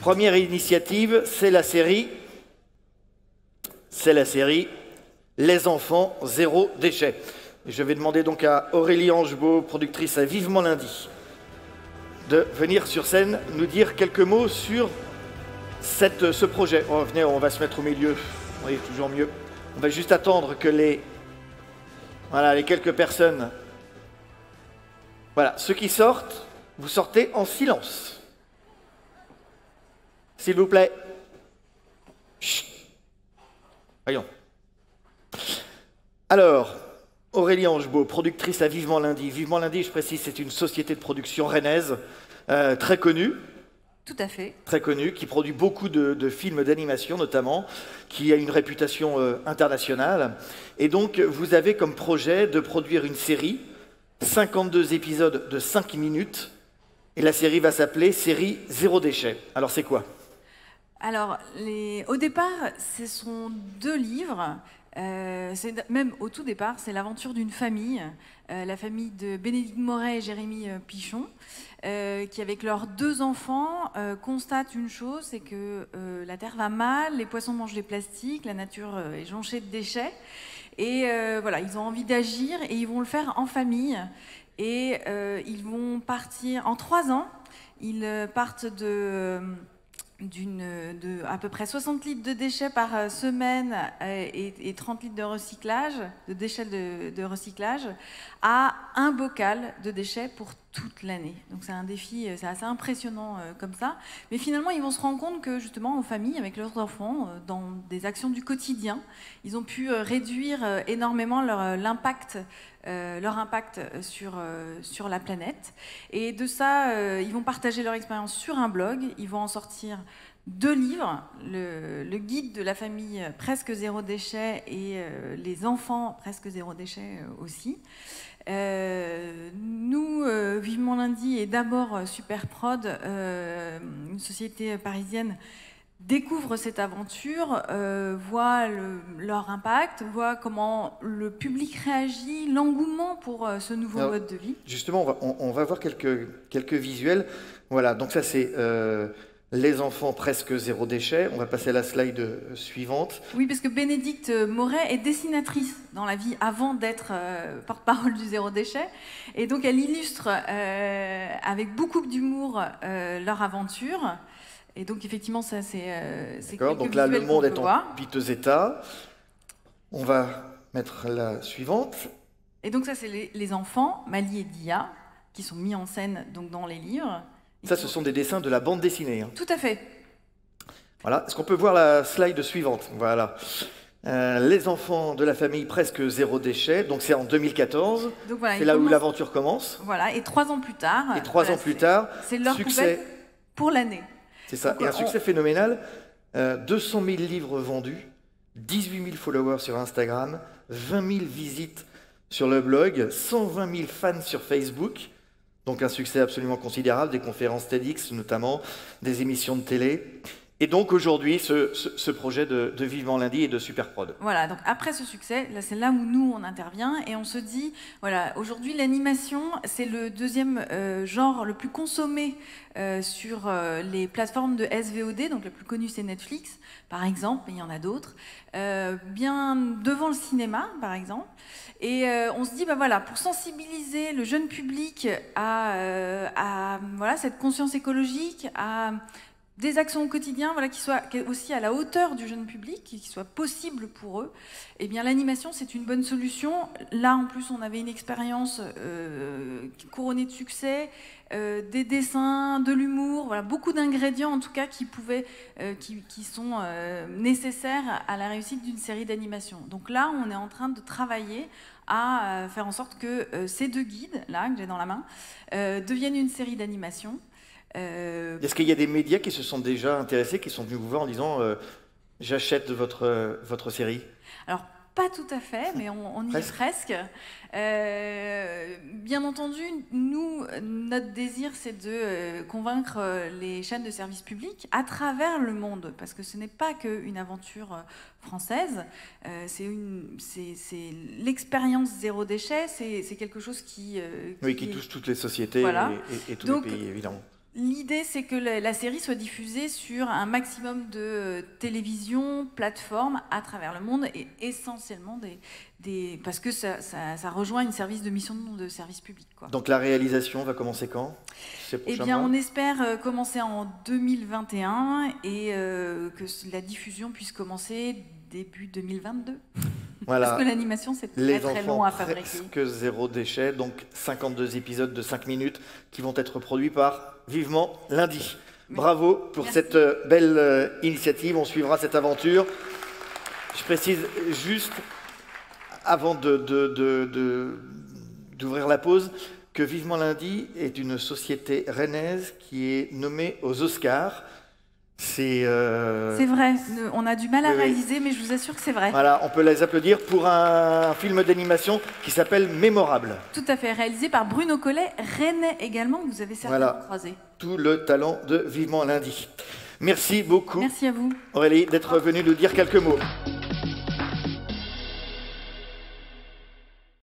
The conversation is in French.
Première initiative, c'est la série Les enfants, zéro déchet. Et je vais demander donc à Aurélie Angebaud, productrice à Vivement Lundi, de venir sur scène nous dire quelques mots sur ce projet. Oh, venez, on va se mettre au milieu, oui, toujours mieux. On va juste attendre que les quelques personnes... Voilà, ceux qui sortent, vous sortez en silence. S'il vous plaît. Chut. Voyons. Alors, Aurélie Angebaud, productrice à Vivement Lundi. Vivement Lundi, je précise, c'est une société de production rennaise, très connue. Tout à fait. Très connue, qui produit beaucoup de films d'animation notamment, qui a une réputation internationale. Et donc, vous avez comme projet de produire une série, 52 épisodes de 5 minutes, et la série va s'appeler Série Zéro Déchet. Alors, c'est quoi ? Alors, au départ, ce sont 2 livres. Même au tout départ, c'est l'aventure d'une famille, la famille de Bénédicte Moret et Jérémy Pichon, qui, avec leurs 2 enfants, constatent une chose, c'est que la Terre va mal, les poissons mangent des plastiques, la nature est jonchée de déchets. Et voilà, ils ont envie d'agir et ils vont le faire en famille. Et ils vont partir en 3 ans. Ils partent de à peu près 60 litres de déchets par semaine et 30 litres de recyclage, de déchets de recyclage, à un bocal de déchets pour toute l'année. Donc c'est un défi, c'est assez impressionnant comme ça. Mais finalement, ils vont se rendre compte que justement, en famille, avec leurs enfants, dans des actions du quotidien, ils ont pu réduire énormément leur impact sur la planète. Et de ça, ils vont partager leur expérience sur un blog. Ils vont en sortir 2 livres, le guide de la famille presque zéro déchet et les enfants presque zéro déchet aussi. Nous, Vivement Lundi et d'abord Superprod, une société parisienne, découvrent cette aventure, voient leur impact, voient comment le public réagit, l'engouement pour ce nouveau mode de vie. Justement, on va voir quelques visuels. Voilà, donc ça c'est les enfants presque zéro déchet. On va passer à la slide suivante. Oui, parce que Bénédicte Moret est dessinatrice dans la vie avant d'être porte-parole du zéro déchet. Et donc elle illustre avec beaucoup d'humour leur aventure. Et donc, effectivement, ça, c'est d'accord, donc là, le monde est en piteux état. On va mettre la suivante. Et donc, ça, c'est les enfants, Mali et Dia, qui sont mis en scène donc, dans les livres. Ça, ce sont des dessins de la bande dessinée. Hein. Tout à fait. Voilà. Est-ce qu'on peut voir la slide suivante? Voilà. Les enfants de la famille presque zéro déchet. Donc, c'est en 2014. Voilà, c'est là où l'aventure commence. Voilà. Et 3 ans plus tard. Et 3 ans plus tard, c'est leur poubelle pour l'année. C'est ça, donc, et un succès phénoménal, 200 000 livres vendus, 18 000 followers sur Instagram, 20 000 visites sur le blog, 120 000 fans sur Facebook, donc un succès absolument considérable, des conférences TEDx notamment, des émissions de télé. Et donc aujourd'hui, ce projet de Vivement Lundi et de Superprod. Voilà, donc après ce succès, là, c'est là où nous, on intervient et on se dit, voilà, aujourd'hui, l'animation, c'est le 2e genre le plus consommé sur les plateformes de SVOD, donc le plus connu, c'est Netflix, par exemple, mais il y en a d'autres, bien devant le cinéma, par exemple. Et on se dit, bah voilà, pour sensibiliser le jeune public à voilà, cette conscience écologique, à des actions au quotidien, voilà, qui soient aussi à la hauteur du jeune public, qui soient possibles pour eux, eh bien l'animation c'est une bonne solution. Là en plus on avait une expérience couronnée de succès, des dessins, de l'humour, voilà, beaucoup d'ingrédients en tout cas qui sont nécessaires à la réussite d'une série d'animation. Donc là on est en train de travailler à faire en sorte que ces 2 guides là que j'ai dans la main deviennent une série d'animation. Est-ce qu'il y a des médias qui se sont déjà intéressés, qui sont venus vous voir en disant j'achète votre série? Alors, pas tout à fait, mais on y est presque. Bien entendu, nous, notre désir, c'est de convaincre les chaînes de services publics à travers le monde, parce que ce n'est pas qu'une aventure française, c'est l'expérience zéro déchet, c'est quelque chose qui touche toutes les sociétés, voilà. et tous les pays, évidemment. L'idée, c'est que la série soit diffusée sur un maximum de télévisions, plateformes à travers le monde, et essentiellement parce que ça rejoint une service de mission de service public, quoi. Donc la réalisation va commencer quand? Eh bien, on espère commencer en 2021 et que la diffusion puisse commencer début 2022. Voilà. Parce que l'animation, c'est très long à fabriquer. Presque zéro déchet, donc 52 épisodes de 5 minutes qui vont être produits par Vivement Lundi. Bravo pour cette belle initiative, on suivra cette aventure. Je précise juste, avant d'ouvrir la pause, que Vivement Lundi est une société rennaise qui est nommée aux Oscars. C'est vrai, on a du mal à réaliser, mais je vous assure que c'est vrai. Voilà, on peut les applaudir pour un film d'animation qui s'appelle Mémorable. Tout à fait, réalisé par Bruno Collet, rennais également, que vous avez certainement croisé. Tout le talent de Vivement Lundi. Merci beaucoup. Merci à vous. Aurélie, d'être venue nous dire quelques mots.